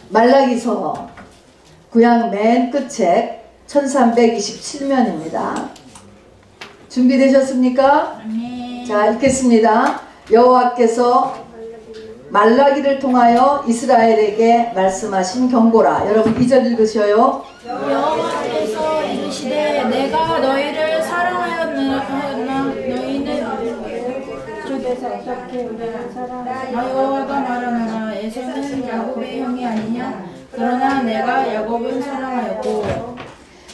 말라기서 구약 맨 끝책 1327면입니다. 준비되셨습니까? 네. 자, 읽겠습니다. 여호와께서 말라기를 통하여 이스라엘에게 말씀하신 경고라. 여러분 2절 읽으셔요. 여호와께서 이르시되 내가 너희를 사랑하였나 너희는 저에서 어떻게 우리를 사랑하였나 여호와가 말하노라 에서는 야곱의 형이 아니냐 그러나 내가 야곱을 사랑하였고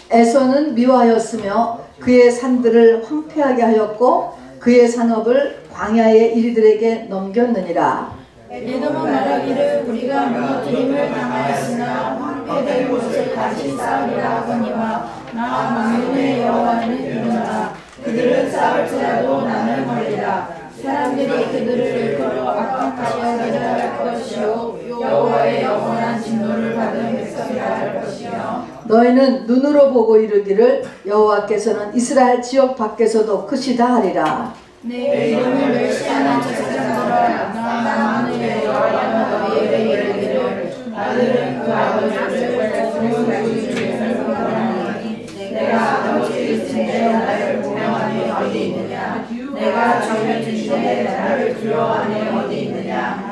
에서는 미워하였으며 그의 산들을 황폐하게 하였고 그의 산업을 광야의 이리들에게 넘겼느니라. 에돔은 말하기를 우리가 무너뜨림을 당하였으나 황폐된 곳을 다시 쌓으리라 하거니와 나 만군의 여호와는 이르노라 그들은 쌓을지라도 나는 멀리라 사람들이 그들을 일컬어 악한 지역이라 할 것이요 여호와의 영원한 진노를 받은 백성이라 할 것이며 너희는 눈으로 보고 이르기를 여호와께서는 이스라엘 지역 밖에서도 크시다 하리라. 내 이름을 멸시하는 제사장들아 나 만군의 여호와는 너희에게 이르기를 아들은 그 아버지를 부모를 부모하니 내가 아버지를 진대 나를 보명하니 어디 있느냐 내가 주를 진대 나를 두려워하니 어디 있느냐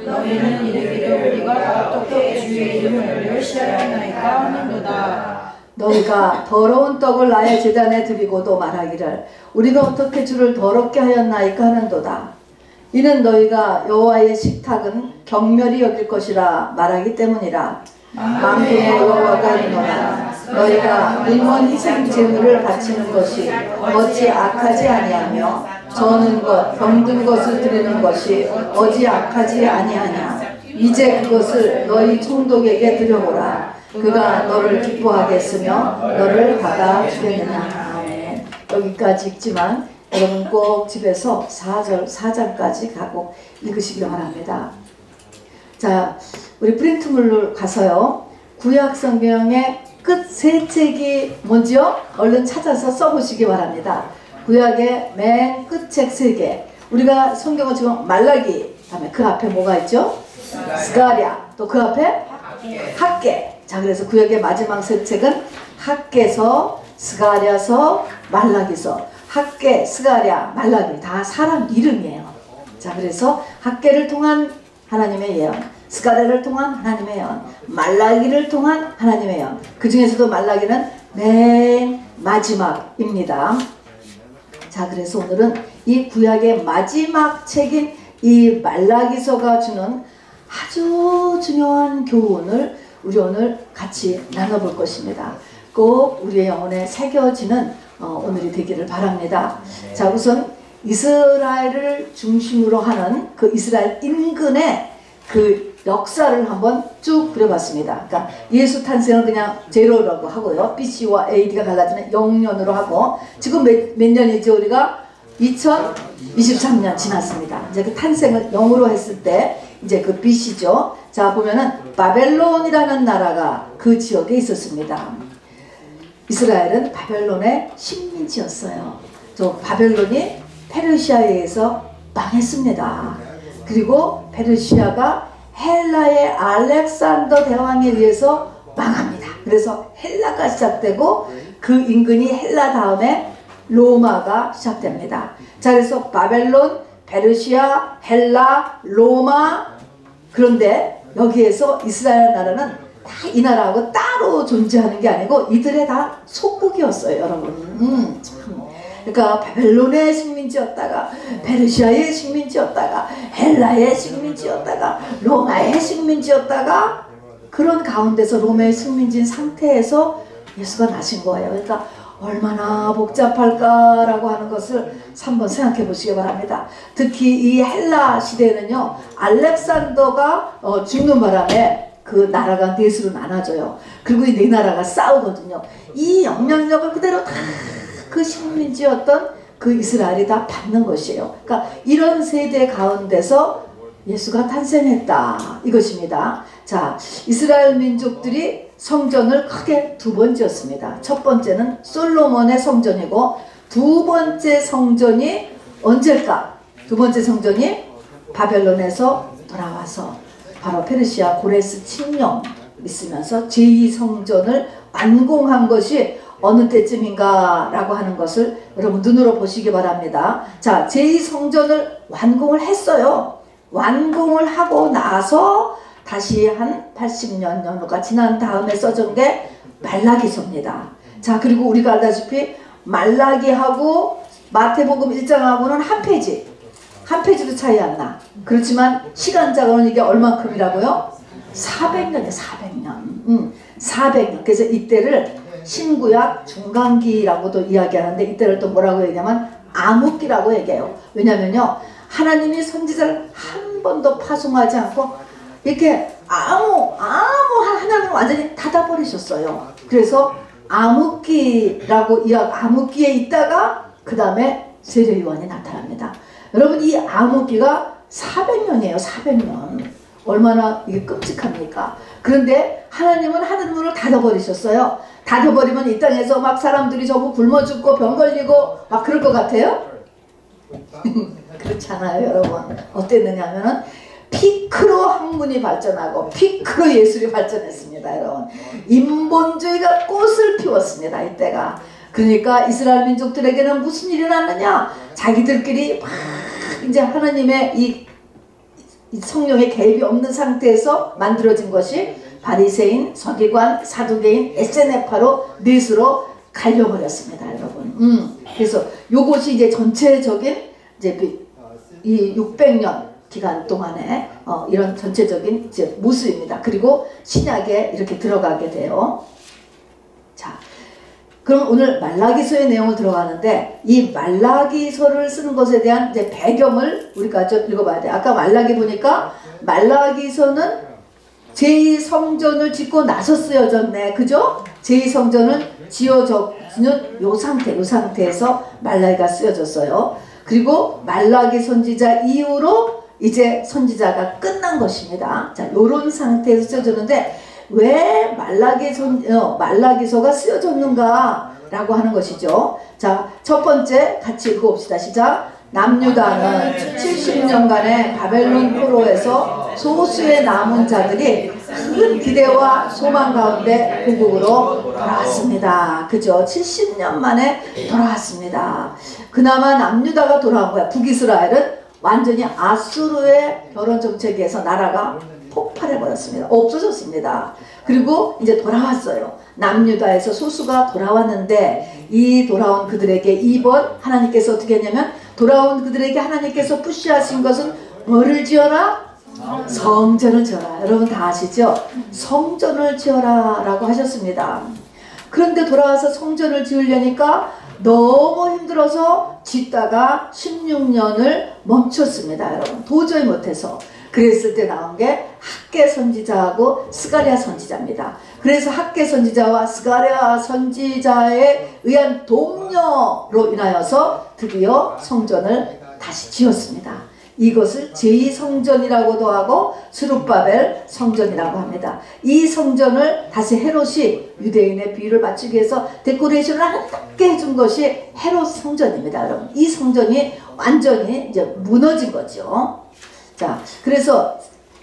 너희는 이르기를 우리가 어떻게 주의 이름을 멸시하였나이까 하는도다. 너희가 더러운 떡을 나의 제단에 드리고도 말하기를 우리가 어떻게 주를 더럽게 하였나이까 하는도다. 이는 너희가 여호와의 식탁은 경멸히 여길 것이라 말하기 때문이라. 만군의 여호와가 이르노라 너희가 인원 희생 제물을 바치는 것이 어찌 악하지 아니하며 저는 것 병든 것을 드리는 것이 어찌 악하지 아니하냐. 이제 그것을 너희 총독에게 드려보라. 그가 너를 기뻐하게 했으며 너를 받아주겠느냐. 아멘. 여기까지 읽지만 여러분 꼭 집에서 4장까지 가고 읽으시기 바랍니다. 자, 우리 프린트물로 가서요. 구약 성경의 끝 세 책이 뭔지요? 얼른 찾아서 써보시기 바랍니다. 구약의 맨 끝책 3개. 우리가 성경은 지금 말라기, 다음에 그 앞에 뭐가 있죠? 스가랴. 또 그 앞에 학개. 자, 그래서 구약의 마지막 세 책은 학개서, 스가랴서, 말라기서. 학개, 스가랴, 말라기 다 사람 이름이에요. 자, 그래서 학개를 통한 하나님의 예언, 스가랴를 통한 하나님의 예언, 말라기를 통한 하나님의 예언. 그 중에서도 말라기는 맨 마지막입니다. 자, 그래서 오늘은 이 구약의 마지막 책인 이 말라기서가 주는 아주 중요한 교훈을 우리 오늘 같이 나눠볼 것입니다. 꼭 우리의 영혼에 새겨지는 오늘이 되기를 바랍니다. 자, 우선 이스라엘을 중심으로 하는 그 이스라엘 인근의 그 역사를 한번 쭉 그려봤습니다. 그러니까 예수 탄생은 그냥 제로라고 하고요. BC와 AD가 달라지는 0년으로 하고 지금 몇 년이죠? 우리가 2023년 지났습니다. 이제 그 탄생을 0으로 했을 때 이제 그 BC죠. 자, 보면은 바벨론이라는 나라가 그 지역에 있었습니다. 이스라엘은 바벨론의 식민지였어요. 저 바벨론이 페르시아에 의해서 망했습니다. 그리고 페르시아가 헬라의 알렉산더 대왕에 의해서 망합니다. 그래서 헬라가 시작되고 그 인근이 헬라 다음에 로마가 시작됩니다. 자, 그래서 바벨론, 페르시아, 헬라, 로마. 그런데 여기에서 이스라엘 나라는 다 이 나라하고 따로 존재하는 게 아니고 이들의 다 속국이었어요, 여러분. 참. 그러니까 바벨론의 식민지였다가 페르시아의 식민지였다가 헬라의 식민지였다가 로마의 식민지였다가 그런 가운데서 로마의 식민지인 상태에서 예수가 나신 거예요. 그러니까 얼마나 복잡할까라고 하는 것을 한번 생각해 보시기 바랍니다. 특히 이 헬라 시대에는요, 알렉산더가 죽는 바람에 그 나라가 넷으로 나눠져요. 그리고 이 네 나라가 싸우거든요. 이 영향력을 그대로 다 그 식민지였던 그 이스라엘이 다 받는 것이에요. 그러니까 이런 세대 가운데서 예수가 탄생했다 이것입니다. 자, 이스라엘 민족들이 성전을 크게 두 번 지었습니다. 첫 번째는 솔로몬의 성전이고 두 번째 성전이 언제일까? 두 번째 성전이 바벨론에서 돌아와서 바로 페르시아 고레스 칙령 있으면서 제2성전을 완공한 것이 어느 때쯤인가 라고 하는 것을 여러분 눈으로 보시기 바랍니다. 자, 제2성전을 완공을 했어요. 완공을 하고 나서 다시 한 80년 연후가 지난 다음에 써준 게 말라기서입니다. 자, 그리고 우리가 알다시피 말라기하고 마태복음 1장하고는 한 페이지도 차이 안 나. 그렇지만 시간적으로는 이게 얼만큼이라고요? 400년이에요. 400년. 400년. 그래서 이때를 신구약 중간기라고도 이야기하는데 이때를 또 뭐라고 얘기하냐면 암흑기라고 얘기해요. 왜냐면요, 하나님이 선지자를 한 번도 파송하지 않고 이렇게 하나님을 완전히 닫아버리셨어요. 그래서 암흑기라고 암흑기에 있다가 그 다음에 세례요한이 나타납니다. 여러분, 이 암흑기가 400년이에요. 400년. 얼마나 이게 끔찍합니까? 그런데 하나님은 하늘 문을 닫아버리셨어요. 닫아버리면 이 땅에서 막 사람들이 전부 굶어 죽고 병 걸리고 막 그럴 것 같아요? 그렇지 않아요, 여러분. 어땠느냐 하면은 피크로 학문이 발전하고 피크로 예술이 발전했습니다, 여러분. 인본주의가 꽃을 피웠습니다, 이때가. 그러니까 이스라엘 민족들에게는 무슨 일이 났느냐? 자기들끼리 막 이제 하나님의 이 성령의 개입이 없는 상태에서 만들어진 것이 바리새인, 서기관, 사두개인, 에세네파로 넷으로 갈려버렸습니다, 여러분. 그래서 요것이 이제 전체적인 이제 이 600년 기간 동안에 이런 전체적인 이제 모습입니다. 그리고 신약에 이렇게 들어가게 돼요. 자, 그럼 오늘 말라기서의 내용을 들어가는데 이 말라기서를 쓰는 것에 대한 이제 배경을 우리가 좀 읽어봐야 돼요. 아까 말라기 보니까 말라기서는 제2성전을 짓고 나서 쓰여졌네. 그죠? 제2성전을 지어졌는 요 상태에서 말라기가 쓰여졌어요. 그리고 말라기 선지자 이후로 이제 선지자가 끝난 것입니다. 자, 요런 상태에서 쓰여졌는데 왜 말라기서가 쓰여졌는가 라고 하는 것이죠. 자, 첫 번째 같이 읽어봅시다. 시작. 남유다는 70년간의 바벨론 포로에서 소수의 남은 자들이 큰 기대와 소망 가운데 고국으로 돌아왔습니다. 그죠? 70년 만에 돌아왔습니다. 그나마 남유다가 돌아온 거야. 북이스라엘은 완전히 아수르의 결혼 정책에서 나라가 폭발해버렸습니다. 없어졌습니다. 그리고 이제 돌아왔어요. 남유다에서 소수가 돌아왔는데 이 돌아온 그들에게 이번 하나님께서 어떻게 했냐면 돌아온 그들에게 하나님께서 푸시하신 것은 뭐를 지어라? 성전을 지어라. 여러분 다 아시죠? 성전을 지어라 라고 하셨습니다. 그런데 돌아와서 성전을 지으려니까 너무 힘들어서 짓다가 16년을 멈췄습니다. 여러분 도저히 못해서. 그랬을 때 나온 게 학개 선지자하고 스가랴 선지자입니다. 그래서 학개 선지자와 스가랴 선지자에 의한 독려로 인하여서 드디어 성전을 다시 지었습니다. 이것을 제2성전이라고 하고 스룹바벨 성전이라고 합니다. 이 성전을 다시 헤롯이 유대인의 비유를 맞추기 위해서 데코레이션을 아름답게 해준 것이 헤롯 성전입니다. 여러분 이 성전이 완전히 이제 무너진 거죠. 자, 그래서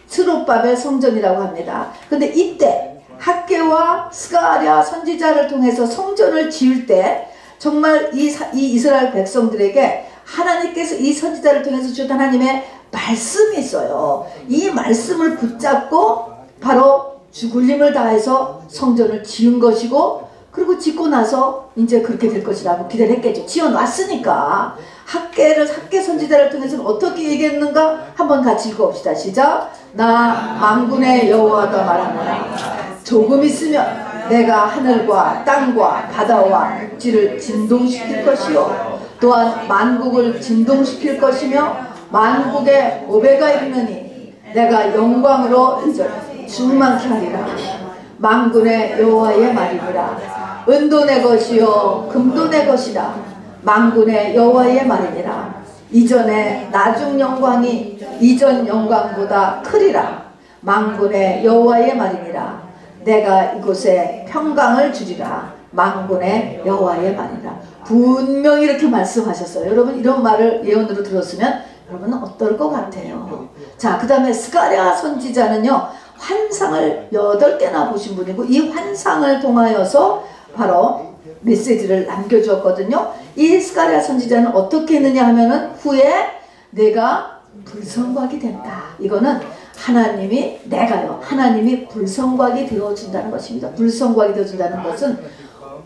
스룹바벨 성전이라고 합니다. 근데 이때 학개와 스가랴 선지자를 통해서 성전을 지을 때 정말 이 이스라엘 백성들에게 하나님께서 이 선지자를 통해서 주신 하나님의 말씀이 있어요. 이 말씀을 붙잡고 바로 죽을 힘을 다해서 성전을 지은 것이고, 그리고 짓고 나서 이제 그렇게 될 것이라고 기대를 했겠죠. 지어놨으니까. 학개 선지자를 통해서는 어떻게 얘기했는가? 한번 같이 읽어봅시다. 시작. 나 만군의 여호와가 말하노라. 조금 있으면 내가 하늘과 땅과 바다와 육지를 진동시킬 것이요 또한 만국을 진동시킬 것이며 만국에 오배가 있느니 내가 영광으로 충만케 하리라. 만군의 여호와의 말이니라. 은도 내 것이요 금도 내 것이라. 만군의 여호와의 말이니라. 이전에 나중 영광이 이전 영광보다 크리라. 만군의 여호와의 말이니라. 내가 이곳에 평강을 주리라. 만군의 여호와의 말이라. 분명히 이렇게 말씀하셨어요. 여러분 이런 말을 예언으로 들었으면 여러분은 어떨 것 같아요? 자, 그 다음에 스가랴 선지자는요, 환상을 8개나 보신 분이고, 이 환상을 통하여서 바로 메시지를 남겨주었거든요. 이 스가랴 선지자는 어떻게 했느냐 하면은, 후에 내가 불성곽이 된다. 이거는 하나님이, 하나님이 불성곽이 되어준다는 것입니다. 불성곽이 되어준다는 것은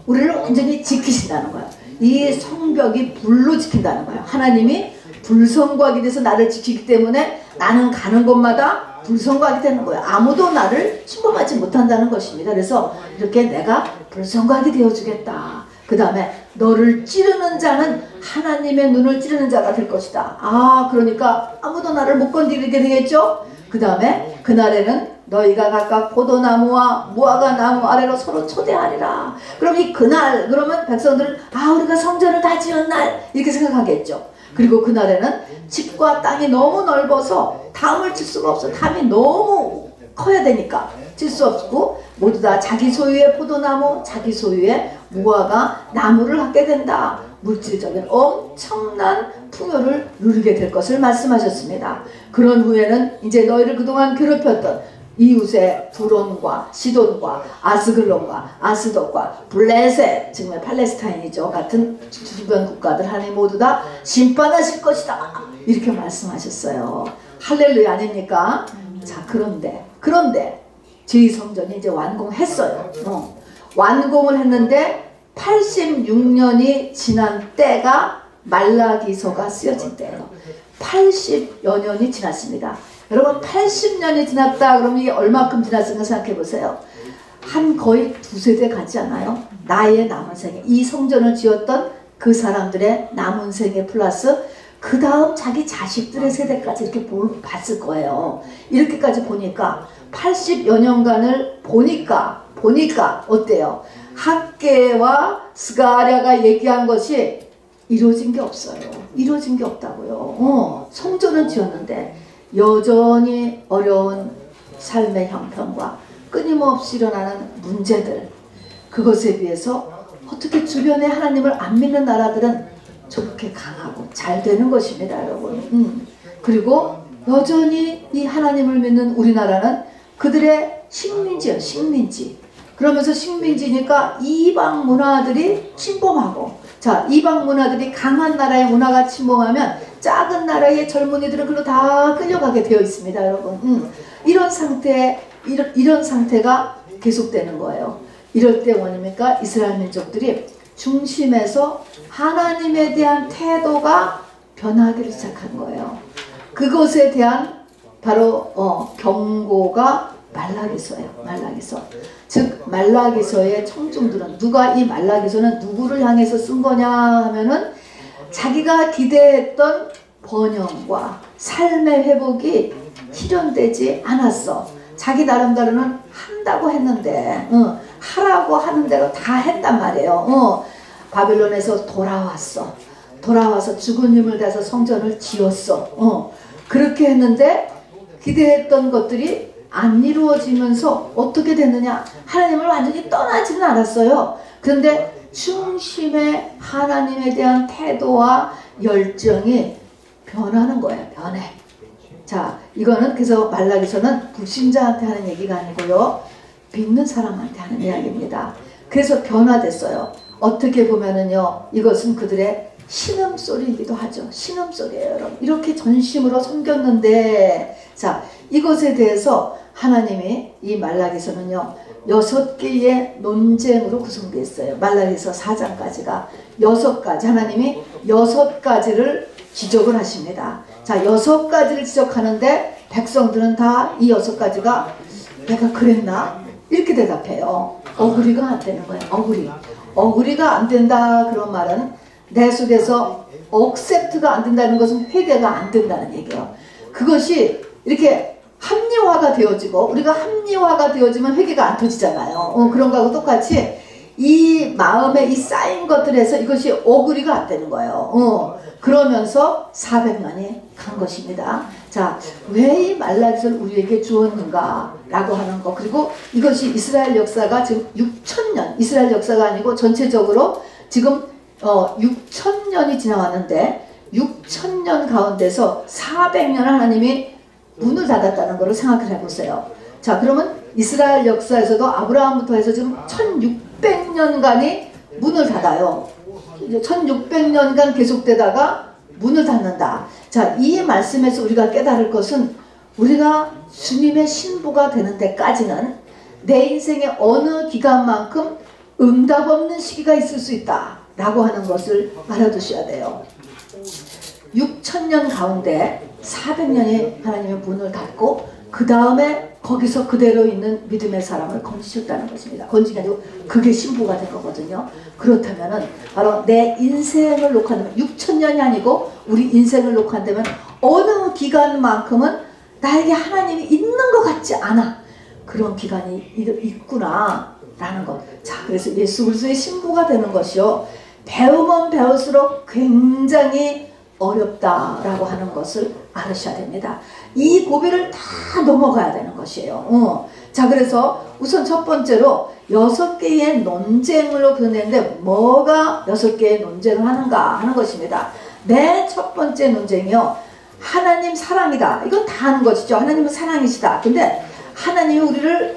우리를 완전히 지키신다는 거예요. 이 성벽이 불로 지킨다는 거예요. 하나님이 불성곽이 돼서 나를 지키기 때문에 나는 가는 곳마다 불성곽이 되는 거예요. 아무도 나를 침범하지 못한다는 것입니다. 그래서 이렇게 내가 불성곽이 되어주겠다. 그 다음에 너를 찌르는 자는 하나님의 눈을 찌르는 자가 될 것이다. 아, 그러니까 아무도 나를 못 건드리게 되겠죠? 그 다음에 그날에는 너희가 각각 포도나무와 무화과 나무 아래로 서로 초대하리라. 그럼 이 그날, 그러면 백성들은 아, 우리가 성전을 다 지은 날 이렇게 생각하겠죠. 그리고 그날에는 집과 땅이 너무 넓어서 담을 칠 수가 없어. 담이 너무 커야 되니까 칠 수 없고 모두 다 자기 소유의 포도나무, 자기 소유의 무화과 나무를 갖게 된다. 물질적인 엄청난 풍요를 누리게 될 것을 말씀하셨습니다. 그런 후에는 이제 너희를 그동안 괴롭혔던 이웃의 두론과 시돈과 아스글론과 아스돗과 블레셋, 지금 팔레스타인이죠, 같은 주변 국가들 하나님 모두 다 심판하실 것이다. 이렇게 말씀하셨어요. 할렐루야 아닙니까? 자, 그런데 제2성전이 이제 완공했어요. 완공을 했는데 86년이 지난 때가 말라기서가 쓰여진 때예요. 80여 년이 지났습니다. 여러분, 80년이 지났다 그러면 이게 얼마큼 지났을까 생각해 보세요. 한 거의 2세대 가지 않아요? 나의 남은 생애, 이 성전을 지었던 그 사람들의 남은 생애 플러스 그 다음 자기 자식들의 세대까지 이렇게 봤을 거예요. 이렇게까지 보니까 80여 년간을 보니까 어때요? 학개와 스가랴가 얘기한 것이 이루어진 게 없어요. 이루어진 게 없다고요. 성전은 지었는데 여전히 어려운 삶의 형편과 끊임없이 일어나는 문제들, 그것에 비해서 어떻게 주변에 하나님을 안 믿는 나라들은 저렇게 강하고 잘 되는 것입니다, 여러분. 그리고 여전히 이 하나님을 믿는 우리나라는 그들의 식민지예요, 식민지. 그러면서 식민지니까 이방 문화들이 침범하고, 자, 이방 문화들이 강한 나라의 문화가 침범하면 작은 나라의 젊은이들은 그로 다 끌려가게 되어 있습니다, 여러분. 이런 상태가 계속되는 거예요. 이럴 때 뭐입니까? 이스라엘 민족들이 중심에서 하나님에 대한 태도가 변하기를 시작한 거예요. 그것에 대한 바로 경고가 말라기서예요. 말라기서. 즉 말라기서의 청중들은, 누가 이 말라기서는 누구를 향해서 쓴 거냐 하면은 자기가 기대했던 번영과 삶의 회복이 실현되지 않았어. 자기 나름대로는 한다고 했는데 하라고 하는 대로 다 했단 말이에요. 바빌론에서 돌아와서 죽은 힘을 다해서 성전을 지었어. 그렇게 했는데 기대했던 것들이 안 이루어지면서 어떻게 됐느냐? 하나님을 완전히 떠나지는 않았어요. 그런데 중심의 하나님에 대한 태도와 열정이 변하는 거예요. 변해. 자, 이거는 그래서 말라기서는 불신자한테 하는 얘기가 아니고요, 믿는 사람한테 하는 이야기입니다. 그래서 변화됐어요. 어떻게 보면은요, 이것은 그들의 신음소리이기도 하죠. 신음소리예요, 여러분. 이렇게 전심으로 섬겼는데, 자, 이것에 대해서 하나님이 이 말라기서는요 6개의 논쟁으로 구성되어 있어요. 말라기서 4장까지가 6가지, 하나님이 6가지를 지적을 하십니다. 자, 6가지를 지적하는데 백성들은 다 이 6가지가 내가 그랬나? 이렇게 대답해요. 어그리가 안 되는 거예요. 어그리가 안 된다. 그런 말은 내 속에서 억셉트가 안 된다는 것은 회개가 안 된다는 얘기예요. 그것이 이렇게 합리화가 되어지고, 우리가 합리화가 되어지면 회개가 안 터지잖아요. 그런 거하고 똑같이 이 마음에 이 쌓인 것들에서 이것이 어그리가 안 되는 거예요. 그러면서 400년이 간 것입니다. 자, 왜 이 말라기서를 우리에게 주었는가 라고 하는 거, 그리고 이것이 이스라엘 역사가 지금 6,000년, 이스라엘 역사가 아니고 전체적으로 지금 6,000년이 지나왔는데 6000년 가운데서 400년 하나님이 문을 닫았다는 것을 생각을 해보세요. 자, 그러면 이스라엘 역사에서도 아브라함부터 해서 지금 1600년간이 문을 닫아요. 1600년간 계속되다가 문을 닫는다. 자, 이 말씀에서 우리가 깨달을 것은 우리가 주님의 신부가 되는 데까지는 내 인생의 어느 기간만큼 응답 없는 시기가 있을 수 있다 라고 하는 것을 알아두셔야 돼요. 6000년 가운데 400년이 하나님의 문을 닫고 그 다음에 거기서 그대로 있는 믿음의 사람을 건지셨다는 것입니다. 건지가 아니고 그게 신부가 된 거거든요. 그렇다면 바로 내 인생을 놓고 한다면 6000년이 아니고 우리 인생을 놓고 한다면 어느 기간만큼은 나에게 하나님이 있는 것 같지 않아. 그런 기간이 있구나 라는 것. 자, 그래서 예수 그리스도의 신부가 되는 것이요, 배우면 배울수록 굉장히 어렵다라고 하는 것을 알으셔야 됩니다. 이 고비를 다 넘어가야 되는 것이에요. 자, 그래서 우선 첫 번째로 6개의 논쟁으로 보냈는데 뭐가 6개의 논쟁을 하는가 하는 것입니다. 내 첫 번째 논쟁이요, 하나님 사랑이다. 이건 다 아는 것이죠. 하나님은 사랑이시다. 근데 하나님이 우리를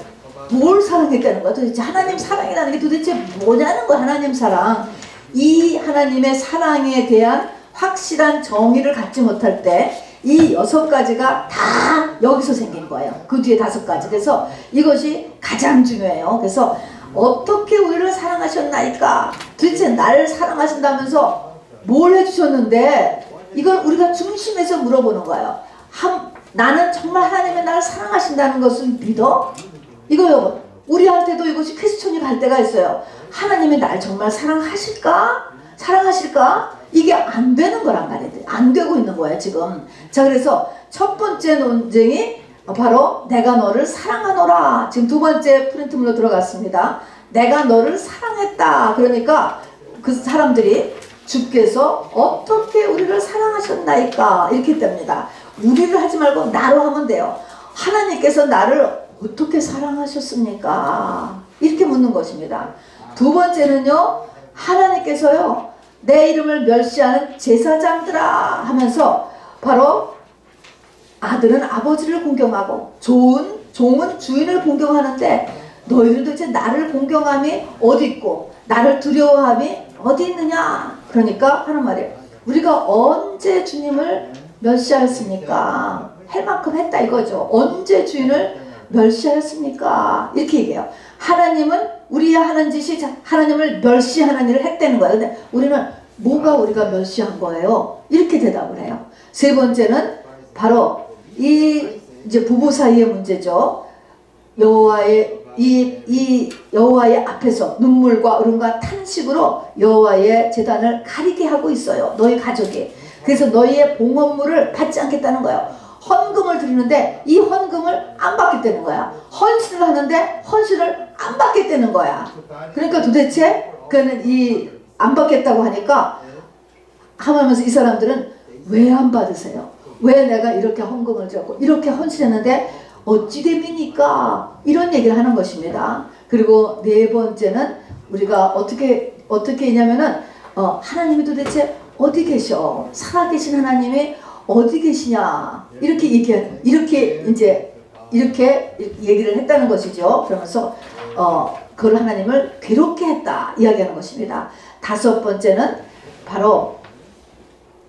뭘 사랑했다는 거야? 도대체 하나님 사랑이라는 게 도대체 뭐냐는 거야. 하나님 사랑. 이 하나님의 사랑에 대한 확실한 정의를 갖지 못할 때 이 6가지가 다 여기서 생긴 거예요. 그 뒤에 5가지. 그래서 이것이 가장 중요해요. 그래서 어떻게 우리를 사랑하셨나이까? 도대체 나를 사랑하신다면서 뭘 해주셨는데, 이걸 우리가 중심에서 물어보는 거예요. 나는 정말 하나님의 나를 사랑하신다는 것을 믿어? 이거요. 우리한테도 이것이 퀘스천이 갈 때가 있어요. 하나님이 날 정말 사랑하실까? 사랑하실까? 이게 안 되는 거란 말이에요. 안 되고 있는 거예요, 지금. 자, 그래서 첫 번째 논쟁이 바로 내가 너를 사랑하노라. 지금 두 번째 프린트물로 들어갔습니다. 내가 너를 사랑했다. 그러니까 그 사람들이 주께서 어떻게 우리를 사랑하셨나이까? 이렇게 됩니다. 우리를 하지 말고 나로 하면 돼요. 하나님께서 나를 어떻게 사랑하셨습니까? 이렇게 묻는 것입니다. 두 번째는요, 하나님께서요, 내 이름을 멸시하는 제사장들아 하면서 바로 아들은 아버지를 공경하고 종은 주인을 공경하는데 너희들도 도대체 나를 공경함이 어디 있고 나를 두려워함이 어디 있느냐? 그러니까 하는 말이에요. 우리가 언제 주님을 멸시하였습니까? 할 만큼 했다 이거죠. 언제 주인을 멸시하였습니까? 이렇게 얘기해요. 하나님은 우리가 하는 짓이 하나님을 멸시하는 일을 했다는 거예요. 근데 우리는 뭐가 우리가 멸시한 거예요? 이렇게 대답을 해요. 세 번째는 바로 이제 부부 사이의 문제죠. 여호와의 여호와의 앞에서 눈물과 울음과 탄식으로 여호와의 제단을 가리게 하고 있어요. 너희 가족이. 그래서 너희의 봉헌물을 받지 않겠다는 거예요. 헌금을 드리는데 이 헌금을 안 받겠다는 거야. 헌신을 하는데 헌신을 안 받겠다는 거야. 그러니까 도대체 그는 이 안 받겠다고 하니까 하면서 이 사람들은 왜 안 받으세요? 왜 내가 이렇게 헌금을 줬고 이렇게 헌신했는데 어찌 됨이니까? 이런 얘기를 하는 것입니다. 그리고 네 번째는 우리가 어떻게 했냐면은 하나님이 도대체 어디 계셔? 살아계신 하나님이 어디 계시냐? 이렇게 얘기를 했다는 것이죠. 그러면서 그걸 하나님을 괴롭게 했다 이야기하는 것입니다. 다섯 번째는 바로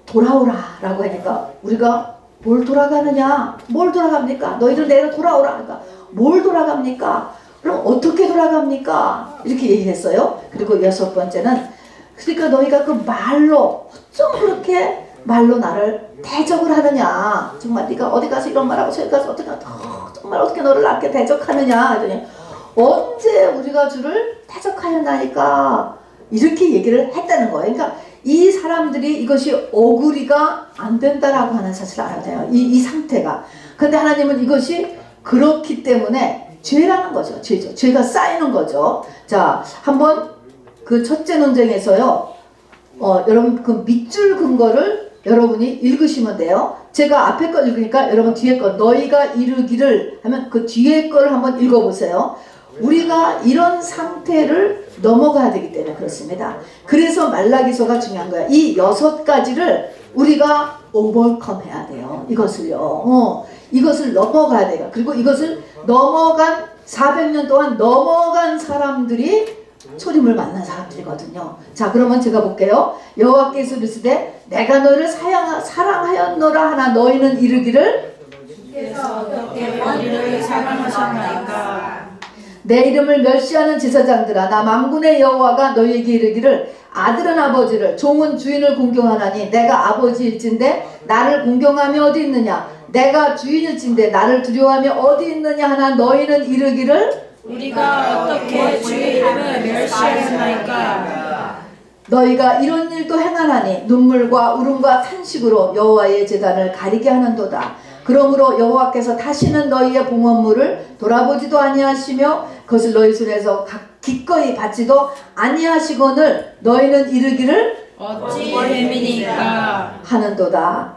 돌아오라 라고 하니까 우리가 뭘 돌아가느냐? 뭘 돌아갑니까? 너희들 내일로 돌아오라. 그러니까 뭘 돌아갑니까? 그럼 어떻게 돌아갑니까? 이렇게 얘기했어요. 그리고 여섯 번째는 그러니까 너희가 그 말로 어쩜 그렇게 말로 나를 대적을 하느냐? 정말 네가 어디 가서 이런 말하고 저기 가서 정말 어떻게 너를 낮게 대적하느냐? 하더니 언제 우리가 주를 대적하였나니까 이렇게 얘기를 했다는 거예요. 그러니까 이 사람들이 이것이 어구리가 안 된다라고 하는 사실을 알아야 돼요. 이 상태가. 근데 하나님은 이것이 그렇기 때문에 죄라는 거죠. 죄죠. 죄가 쌓이는 거죠. 자, 한번 그 첫째 논쟁에서요. 여러분 그 밑줄 근거를 여러분이 읽으시면 돼요. 제가 앞에 거 읽으니까 여러분 뒤에 거 너희가 이르기를 하면 그 뒤에 거를 한번 읽어보세요. 우리가 이런 상태를 넘어가야 되기 때문에 그렇습니다. 그래서 말라기서가 중요한 거야. 이 6가지를 우리가 오버컴 해야 돼요. 이것을요. 이것을 넘어가야 돼요. 그리고 이것을 넘어간 400년 동안 넘어간 사람들이 초림을 만난 사람들이거든요. 자, 그러면 제가 볼게요. 여호와께서 이르시되 내가 너를 사랑하였노라 하나 너희는 이르기를 주께서 어떻게 우리를 사랑하셨나이까. 내 이름을 멸시하는 제사장들아 나 만군의 여호와가 너희에게 이르기를 아들은 아버지를 종은 주인을 공경하나니 내가 아버지일진데 나를 공경함이 어디 있느냐 내가 주인일진데 나를 두려워함이 어디 있느냐 하나 너희는 이르기를 우리가 어떻게 주의 이름을 멸시하였나이까. 너희가 이런 일도 행하나니 눈물과 울음과 탄식으로 여호와의 제단을 가리게 하는도다. 그러므로 여호와께서 다시는 너희의 봉헌물을 돌아보지도 아니하시며 그것을 너희 손에서 기꺼이 받지도 아니하시거늘 너희는 이르기를 어찌 됨이니까. 하는도다.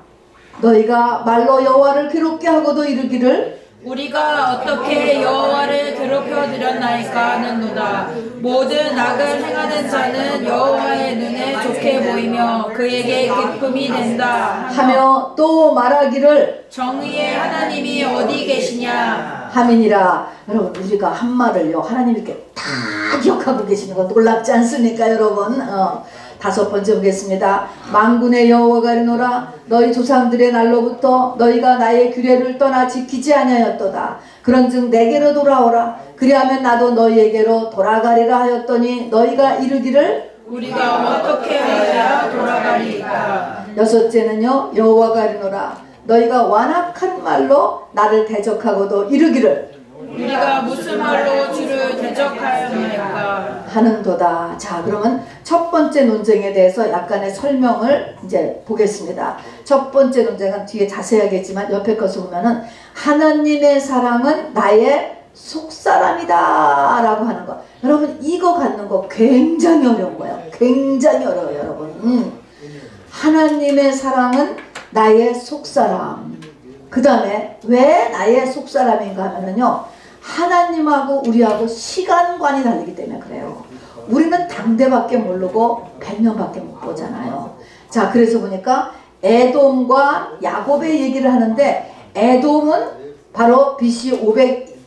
너희가 말로 여호와를 괴롭게 하고도 이르기를 우리가 어떻게 여호와를 괴롭혀 드렸나이까 하는도다. 모든 악을 행하는 자는 여호와의 눈에 좋게 보이며 그에게 기쁨이 된다 하며 또 말하기를 정의의 하나님이 어디 계시냐 함이니라. 여러분 우리가 한 말을요 하나님 이렇게 다 기억하고 계시는 건 놀랍지 않습니까 여러분? 5번째 보겠습니다. 만군의 여호와가 이르노라 너희 조상들의 날로부터 너희가 나의 규례를 떠나 지키지 아니하였도다. 그런즉 내게로 돌아오라. 그리하면 나도 너희에게로 돌아가리라 하였더니 너희가 이르기를 우리가 어떻게 해야 돌아가리까. 6째는요 여호와가 이르노라 너희가 완악한 말로 나를 대적하고도 이르기를 우리가 무슨 말로 주를 대적하였나이까 하는도다. 자, 그러면 첫 번째 논쟁에 대해서 약간의 설명을 이제 보겠습니다. 첫 번째 논쟁은 뒤에 자세하겠지만 옆에 것을 보면은 하나님의 사랑은 나의 속사람이다 라고 하는 거. 여러분 이거 갖는 거 굉장히 어려운 거예요. 굉장히 어려워요 여러분. 하나님의 사랑은 나의 속사람. 그 다음에 왜 나의 속사람인가 하면은요 하나님하고 우리하고 시간관이 다르기 때문에 그래요. 우리는 당대밖에 모르고 100년밖에 못 보잖아요. 자, 그래서 보니까 에돔과 야곱의 얘기를 하는데 에돔은 바로 BC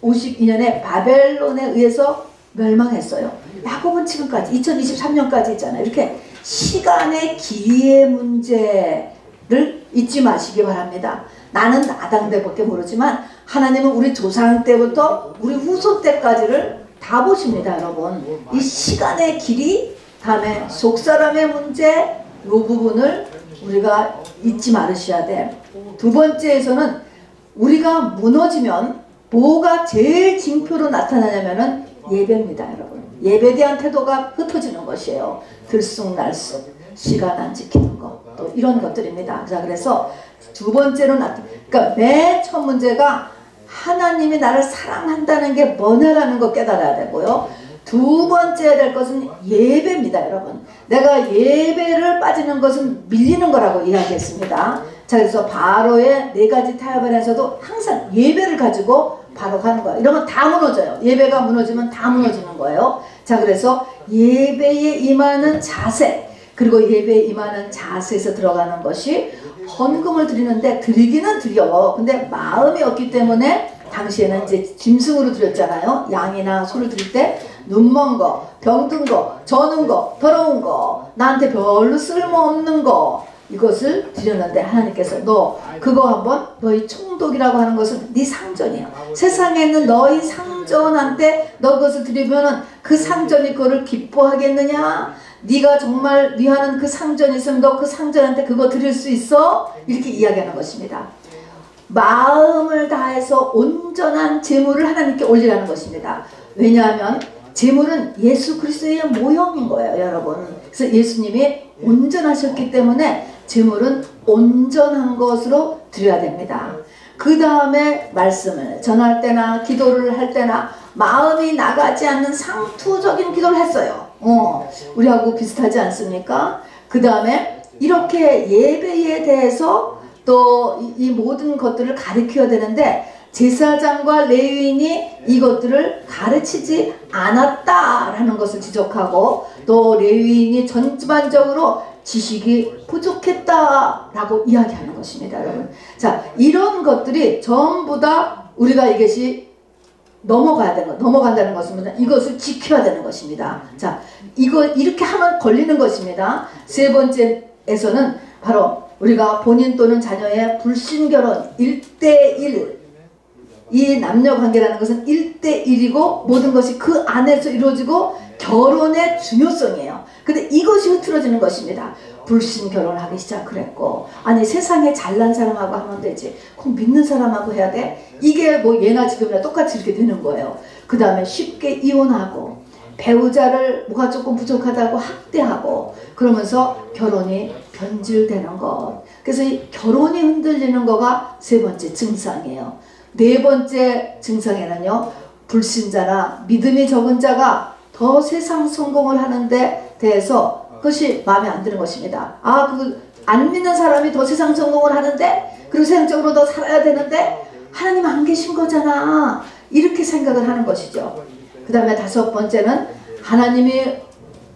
552년에 바벨론에 의해서 멸망했어요. 야곱은 지금까지 2023년까지 있잖아요. 이렇게 시간의 길이의 문제를 잊지 마시기 바랍니다. 나는 아담 때밖에 모르지만 하나님은 우리 조상 때부터 우리 후손 때까지를 다 보십니다 여러분. 이 시간의 길이 다음에 속사람의 문제 이 부분을 우리가 잊지 말으셔야 돼. 두 번째에서는 우리가 무너지면 뭐가 제일 징표로 나타나냐면은 예배입니다 여러분. 예배에 대한 태도가 흩어지는 것이에요. 들쑥날쑥 시간 안 지키는 것 또 이런 것들입니다. 자, 그래서 두 번째로 그러니까 맨 첫 문제가 하나님이 나를 사랑한다는 게 뭐냐라는 거 깨달아야 되고요. 두 번째 해야 될 것은 예배입니다 여러분. 내가 예배를 빠지는 것은 밀리는 거라고 이야기했습니다. 자, 그래서 바로의 4가지 타협안에서도 항상 예배를 가지고 바로 가는 거예요. 이러면 다 무너져요. 예배가 무너지면 다 무너지는 거예요. 자, 그래서 예배에 임하는 자세, 그리고 예배에 임하는 자세에서 들어가는 것이 헌금을 드리는데 드리기는 드려. 근데 마음이 없기 때문에 당시에는 이제 짐승으로 드렸잖아요. 양이나 소를 드릴 때 눈먼 거, 병든 거, 저는 거, 더러운 거, 나한테 별로 쓸모없는 거 이것을 드렸는데 하나님께서 너 그거 한번 너희 총독이라고 하는 것은 네 상전이야. 세상에 있는 너희 상전한테 너 그것을 드리면은 그 상전이 그거를 기뻐하겠느냐? 네가 정말 위하는 그 상전이 있으면 너 그 상전한테 그거 드릴 수 있어? 이렇게 이야기하는 것입니다. 마음을 다해서 온전한 제물을 하나님께 올리라는 것입니다. 왜냐하면 제물은 예수 그리스도의 모형인 거예요 여러분. 그래서 예수님이 온전하셨기 때문에 제물은 온전한 것으로 드려야 됩니다. 그 다음에 말씀을 전할 때나 기도를 할 때나 마음이 나가지 않는 상투적인 기도를 했어요. 우리하고 비슷하지 않습니까? 그 다음에 이렇게 예배에 대해서 또 이 모든 것들을 가르쳐야 되는데 제사장과 레위인이 이것들을 가르치지 않았다라는 것을 지적하고, 또 레위인이 전반적으로 지식이 부족했다라고 이야기하는 것입니다, 여러분. 자, 이런 것들이 전부 다 우리가 이것이 넘어간다는 것은 이것을 지켜야 되는 것입니다. 자, 이거 이렇게 하면 걸리는 것입니다. 세 번째에서는 바로 우리가 본인 또는 자녀의 불신결혼 1대1, 이 남녀관계라는 것은 1대1이고 모든 것이 그 안에서 이루어지고 결혼의 중요성이에요. 근데 이것이 흐트러지는 것입니다. 불신 결혼을 하기 시작을 했고, 아니 세상에 잘난 사람하고 하면 되지, 꼭 믿는 사람하고 해야 돼? 이게 뭐 예나 지금이나 똑같이 이렇게 되는 거예요. 그 다음에 쉽게 이혼하고, 배우자를 뭐가 조금 부족하다고 학대하고, 그러면서 결혼이 변질되는 것. 그래서 이 결혼이 흔들리는 거가 세 번째 증상이에요. 네 번째 증상에는요, 불신자나 믿음이 적은 자가 더 세상 성공을 하는데 대해서 그것이 마음에 안 드는 것입니다. 아, 안 믿는 사람이 더 세상 성공을 하는데, 그리고 세상적으로 더 살아야 되는데 하나님 안 계신 거잖아, 이렇게 생각을 하는 것이죠. 그 다음에 다섯 번째는 하나님이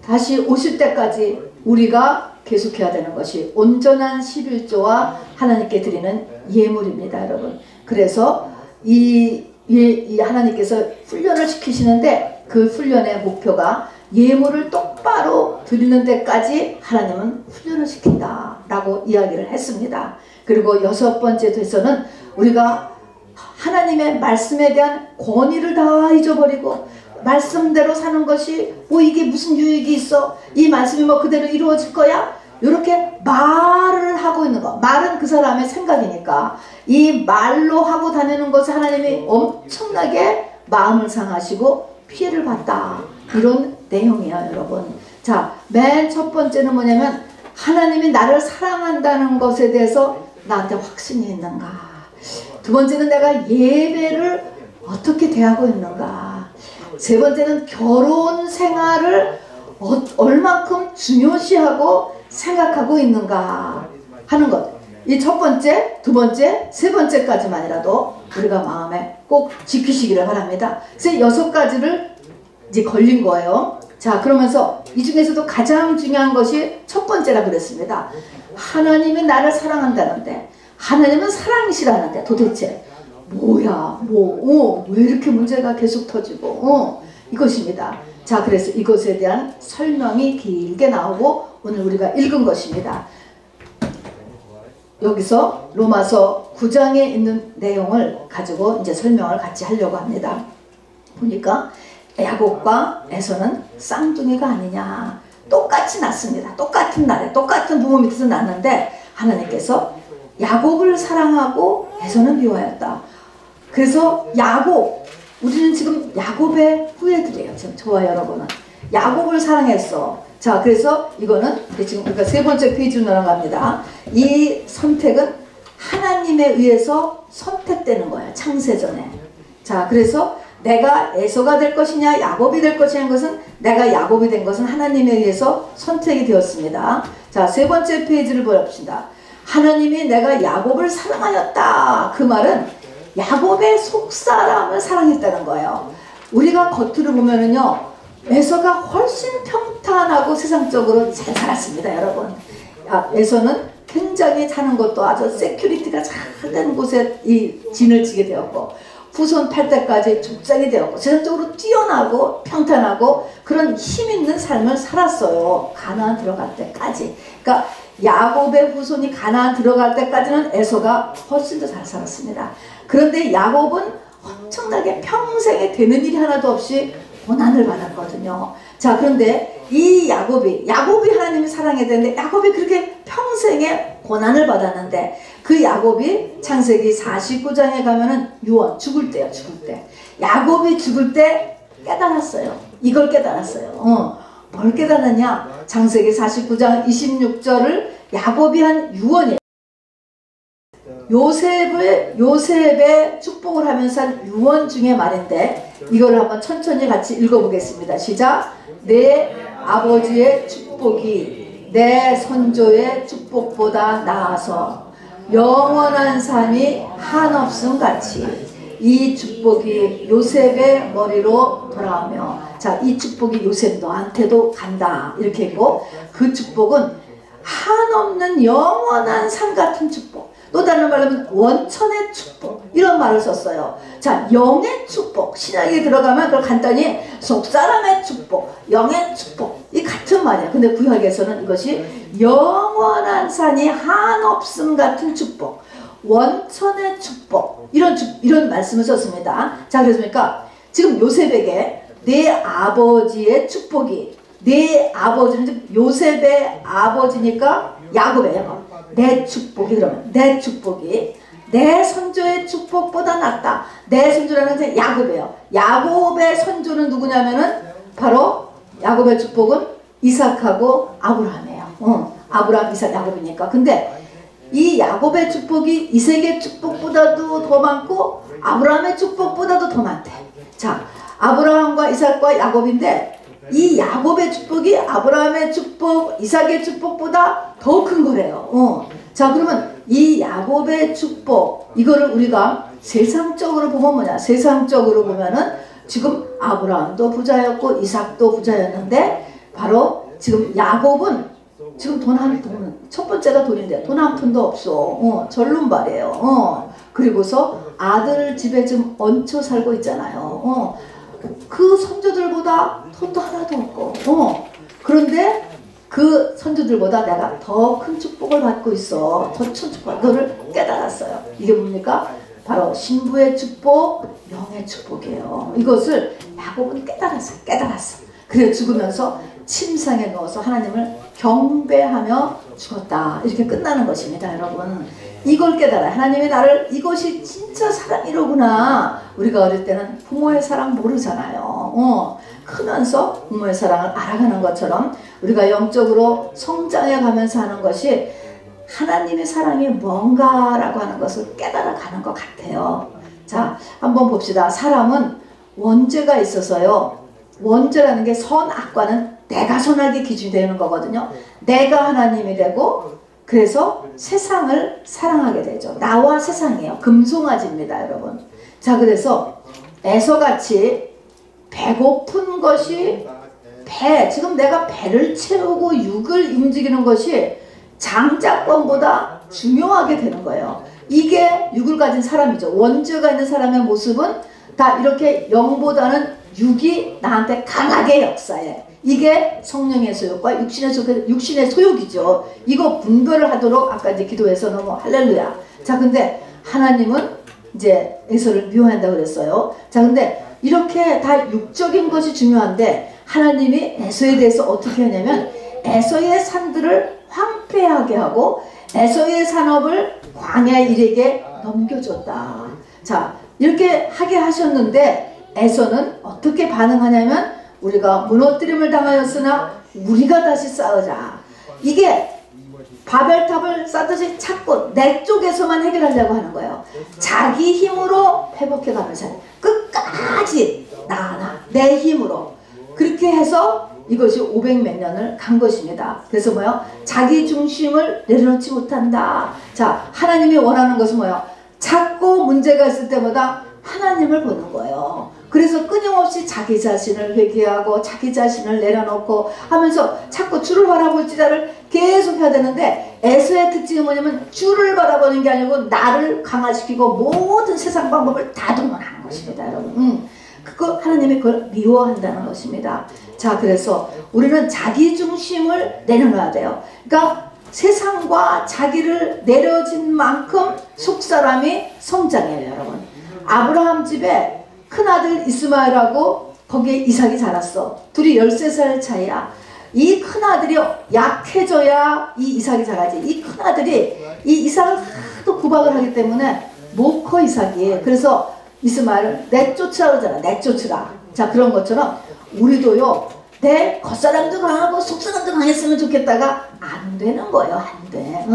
다시 오실 때까지 우리가 계속해야 되는 것이 온전한 11조와 하나님께 드리는 예물입니다, 여러분. 그래서 이 하나님께서 훈련을 시키시는데, 그 훈련의 목표가 예물을 똑바로 드리는 데까지 하나님은 훈련을 시킨다 라고 이야기를 했습니다. 그리고 여섯 번째 돼서는 우리가 하나님의 말씀에 대한 권위를 다 잊어버리고, 말씀대로 사는 것이 뭐 이게 무슨 유익이 있어, 이 말씀이 뭐 그대로 이루어질 거야, 이렇게 말을 하고 있는 거. 말은 그 사람의 생각이니까 이 말로 하고 다니는 것을 하나님이 엄청나게 마음을 상하시고 피해를 봤다, 이런 내용이에요, 여러분. 자, 맨 첫 번째는 뭐냐면 하나님이 나를 사랑한다는 것에 대해서 나한테 확신이 있는가. 두 번째는 내가 예배를 어떻게 대하고 있는가. 세 번째는 결혼 생활을 얼만큼 중요시하고 생각하고 있는가 하는 것. 이 첫 번째, 두 번째, 세 번째까지만이라도 우리가 마음에 꼭 지키시기를 바랍니다. 그래서 여섯 가지를 이제 걸린 거예요. 자, 그러면서 이 중에서도 가장 중요한 것이 첫 번째라 그랬습니다. 하나님이 나를 사랑한다는데, 하나님은 사랑이시라는데 도대체 뭐야, 왜 이렇게 문제가 계속 터지고, 이것입니다. 자, 그래서 이것에 대한 설명이 길게 나오고 오늘 우리가 읽은 것입니다. 여기서 로마서 9장에 있는 내용을 가지고 이제 설명을 같이 하려고 합니다. 보니까 야곱과 에서는 쌍둥이가 아니냐, 똑같이 낳습니다. 똑같은 날에 똑같은 부모 밑에서 낳는데 하나님께서 야곱을 사랑하고 에서는 미워하였다. 그래서 야곱, 우리는 지금 야곱의 후예들이에요. 지금 저와 여러분은 야곱을 사랑했어. 자, 그래서 이거는 지금 우리가 세 번째 페이지로 넘어갑니다. 이 선택은 하나님에 의해서 선택되는 거예요, 창세전에. 자, 그래서 내가 에서가 될 것이냐 야곱이 될 것이냐 하는 것은, 내가 야곱이 된 것은 하나님에 의해서 선택이 되었습니다. 자, 세 번째 페이지를 보십시다. 하나님이 내가 야곱을 사랑하였다. 그 말은 야곱의 속사람을 사랑했다는 거예요. 우리가 겉으로 보면은요, 에서가 훨씬 평탄하고 세상적으로 잘 살았습니다, 여러분. 에서는 굉장히 사는 것도 아주 세큐리티가 잘 된 곳에 이 진을 치게 되었고, 후손 8대까지 족장이 되었고, 세상적으로 뛰어나고 평탄하고 그런 힘 있는 삶을 살았어요, 가나안 들어갈 때까지. 그러니까 야곱의 후손이 가나안 들어갈 때까지는 에서가 훨씬 더 잘 살았습니다. 그런데 야곱은 엄청나게 평생에 되는 일이 하나도 없이 고난을 받았거든요. 자, 그런데 이 야곱이 하나님이 사랑해야 되는데, 야곱이 그렇게 평생에 고난을 받았는데, 그 야곱이 창세기 49장에 가면은 유언, 죽을 때요, 죽을 때. 야곱이 죽을 때 깨달았어요. 이걸 깨달았어요. 뭘 깨달았냐? 창세기 49장 26절을 야곱이 한 유언이에요. 요셉의 축복을 하면서 한 유언 중에 말인데, 이걸 한번 천천히 같이 읽어보겠습니다. 시작. 내 아버지의 축복이 내 선조의 축복보다 나아서 영원한 삶이 한없음 같이 이 축복이 요셉의 머리로 돌아오며, 자, 이 축복이 요셉 너한테도 간다 이렇게 했고, 그 축복은 한없는 영원한 산 같은 축복, 또 다른 말로 하면 원천의 축복, 이런 말을 썼어요. 자, 영의 축복, 신약에 들어가면 그걸 간단히 속사람의 축복, 영의 축복, 이 같은 말이야. 근데 구약에서는 이것이 영원한 산이 한없음 같은 축복, 원천의 축복, 이런 말씀을 썼습니다. 자, 그렇습니까? 지금 요셉에게 내 아버지의 축복이, 내 아버지는 요셉의 아버지니까 야곱이에요. 내 축복이, 그러면 내 축복이 내 선조의 축복보다 낫다. 내 선조라는 것은 야곱이에요. 야곱의 선조는 누구냐면은 바로 야곱의 축복은 이삭하고 아브라함이에요. 아브라함, 이삭, 야곱이니까. 근데 이 야곱의 축복이 이삭의 축복보다도 더 많고 아브라함의 축복보다도 더 많대. 자, 아브라함과 이삭과 야곱인데 이 야곱의 축복이 아브라함의 축복, 이삭의 축복보다 더 큰 거래요. 자, 그러면 이 야곱의 축복, 이거를 우리가 세상적으로 보면 뭐냐? 세상적으로 보면은 지금 아브라함도 부자였고 이삭도 부자였는데, 바로 지금 야곱은 지금 돈 첫 번째가 돈인데 돈 한 푼도 없어. 절름발이에요. 그리고서 아들 집에 지금 얹혀 살고 있잖아요. 그 선조들보다 돈도 하나도 없고, 그런데 그 선조들보다 내가 더 큰 축복을 받고 있어. 더 큰 축복, 그거를 깨달았어요. 이게 뭡니까? 바로 신부의 축복, 영의 축복이에요. 이것을 야곱은 깨달았어. 그래 죽으면서 침상에 누워서 하나님을 경배하며 죽었다. 이렇게 끝나는 것입니다, 여러분. 이걸 깨달아요. 하나님이 나를, 이것이 진짜 사랑이로구나. 우리가 어릴 때는 부모의 사랑 모르잖아요. 크면서 부모의 사랑을 알아가는 것처럼 우리가 영적으로 성장해 가면서 하는 것이 하나님의 사랑이 뭔가라고 하는 것을 깨달아가는 것 같아요. 자, 한번 봅시다. 사람은 원죄가 있어서요. 원죄라는 게 선악과는 내가 선하게 기준이 되는 거거든요. 내가 하나님이 되고, 그래서 세상을 사랑하게 되죠. 나와 세상이에요. 금송아지입니다, 여러분. 자, 그래서 에서같이 배고픈 것이 지금 내가 배를 채우고 육을 움직이는 것이 장자권보다 중요하게 되는 거예요. 이게 육을 가진 사람이죠. 원죄가 있는 사람의 모습은 다 이렇게 영보다는 육이 나한테 강하게 역사해. 이게 성령의 소욕과 육신의 소욕이죠. 이거 분별을 하도록 아까 이제 기도에서 너무 할렐루야. 자, 근데 하나님은 이제 에서를 미워한다고 그랬어요. 자, 근데 이렇게 다 육적인 것이 중요한데 하나님이 에서에 대해서 어떻게 하냐면 에서의 산들을 황폐하게 하고 에서의 산업을 광야 일에게 넘겨줬다. 자, 이렇게 하게 하셨는데 에서는 어떻게 반응하냐면 우리가 무너뜨림을 당하였으나 우리가 다시 싸우자. 이게 바벨탑을 쌓듯이 자꾸 내 쪽에서만 해결하려고 하는 거예요. 자기 힘으로 회복해가면서 끝까지 내 힘으로 그렇게 해서 이것이 500몇 년을 간 것입니다. 그래서 뭐요? 자기 중심을 내려놓지 못한다. 자, 하나님이 원하는 것은 뭐요? 자꾸 문제가 있을 때마다 하나님을 보는 거예요. 그래서 끊임없이 자기 자신을 회개하고 자기 자신을 내려놓고 하면서 자꾸 주를 바라볼지다를 계속 해야 되는데 에서의 특징이 뭐냐면 주를 바라보는 게 아니고 나를 강화시키고 모든 세상 방법을 다 동원하는 것입니다, 여러분. 그거 하나님이 그걸 미워한다는 것입니다. 자, 그래서 우리는 자기 중심을 내려놔야 돼요. 그러니까 세상과 자기를 내려진 만큼 속사람이 성장해요, 여러분. 아브라함 집에 큰아들 이스마엘하고 거기에 이삭이 자랐어. 둘이 13살 차이야. 이 큰아들이 약해져야 이 이삭이 자라지. 이 큰아들이 이 이삭을 하도 구박을 하기 때문에 못 커 이삭이. 그래서 이스마엘을 내쫓으라 그러잖아. 내쫓으라. 자, 그런 것처럼 우리도요. 내 겉사람도 강하고 속사람도 강했으면 좋겠다가 안 되는 거예요. 안 돼.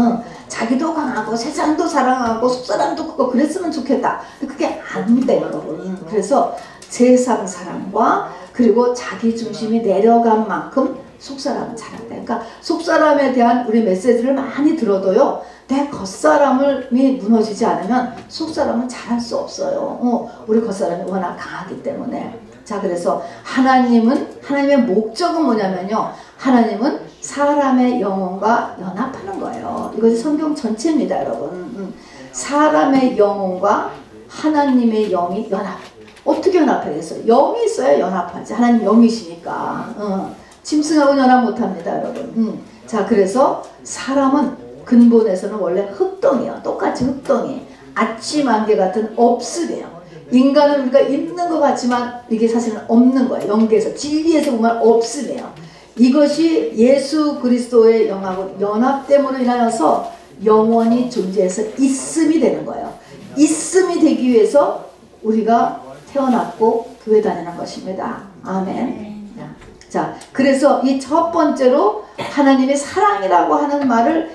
자기도 강하고 세상도 사랑하고 속사람도 크고 그랬으면 좋겠다. 그게 안 돼, 여러분. 그래서 세상 사랑과 그리고 자기 중심이 내려간 만큼 속사람은 잘한다. 그러니까 속사람에 대한 우리 메시지를 많이 들어도요, 내 겉사람이 무너지지 않으면 속사람은 잘할 수 없어요. 우리 겉사람이 워낙 강하기 때문에. 자, 그래서 하나님의 목적은 뭐냐면요, 하나님은 사람의 영혼과 연합하는 거예요. 이것이 성경 전체입니다, 여러분. 사람의 영혼과 하나님의 영이 연합. 어떻게 연합하겠어요? 영이 있어야 연합하지. 하나님 영이시니까. 짐승하고 연합 못합니다, 여러분. 자, 그래서 사람은 근본에서는 원래 흙덩이에요. 똑같이 흙덩이. 아침 안개 같은 없으래요. 인간은 우리가 있는 것 같지만 이게 사실은 없는 거예요. 영계에서, 진리에서 보면 없으래요. 이것이 예수 그리스도의 영하고 연합됨으로 인하여서 영원히 존재해서 있음이 되는 거예요. 있음이 되기 위해서 우리가 태어났고 교회 다니는 것입니다. 아멘. 자, 그래서 이 첫 번째로 하나님의 사랑이라고 하는 말을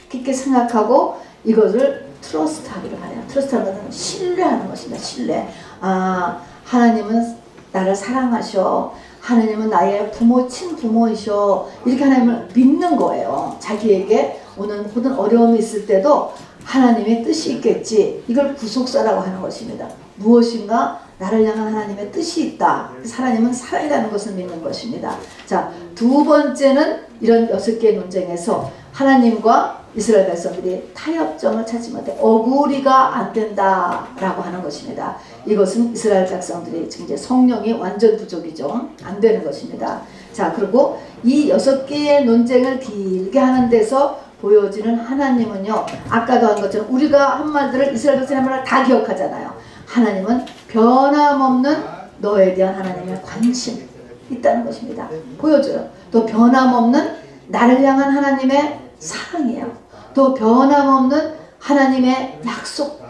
깊게 생각하고 이것을 트러스트하기를 바래요. 트러스트하는 것은 신뢰하는 것입니다. 신뢰. 아, 하나님은 나를 사랑하셔. 하나님은 나의 친부모이셔. 이렇게 하나님을 믿는 거예요. 자기에게 오는 모든 어려움이 있을 때도 하나님의 뜻이 있겠지. 이걸 구속사라고 하는 것입니다. 무엇인가 나를 향한 하나님의 뜻이 있다. 하나님은 사랑이라는 것을 믿는 것입니다. 자, 두 번째는 이런 6개의 논쟁에서 하나님과 이스라엘 백성들이 타협점을 찾지 못해 어구리가 안 된다라고 하는 것입니다. 이것은 이스라엘 백성들이 지금 이제 성령이 완전 부족이죠. 안 되는 것입니다. 자, 그리고 이 6개의 논쟁을 길게 하는 데서 보여지는 하나님은요, 아까도 한 것처럼 우리가 한 말들을 이스라엘 백성의 말을 다 기억하잖아요. 하나님은 변함없는 너에 대한 하나님의 관심 있다는 것입니다. 보여줘요. 또 변함없는 나를 향한 하나님의 사랑이에요. 또 변함없는 하나님의 약속,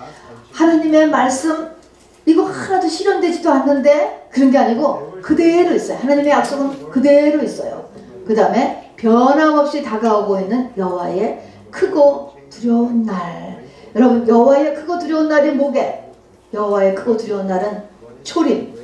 하나님의 말씀, 이거 하나도 실현되지도 않는데 그런 게 아니고 그대로 있어요. 하나님의 약속은 그대로 있어요. 그 다음에 변함없이 다가오고 있는 여호와의 크고 두려운 날. 여러분, 여호와의 크고 두려운 날이 뭐게? 여호와의 크고 두려운 날은 초림,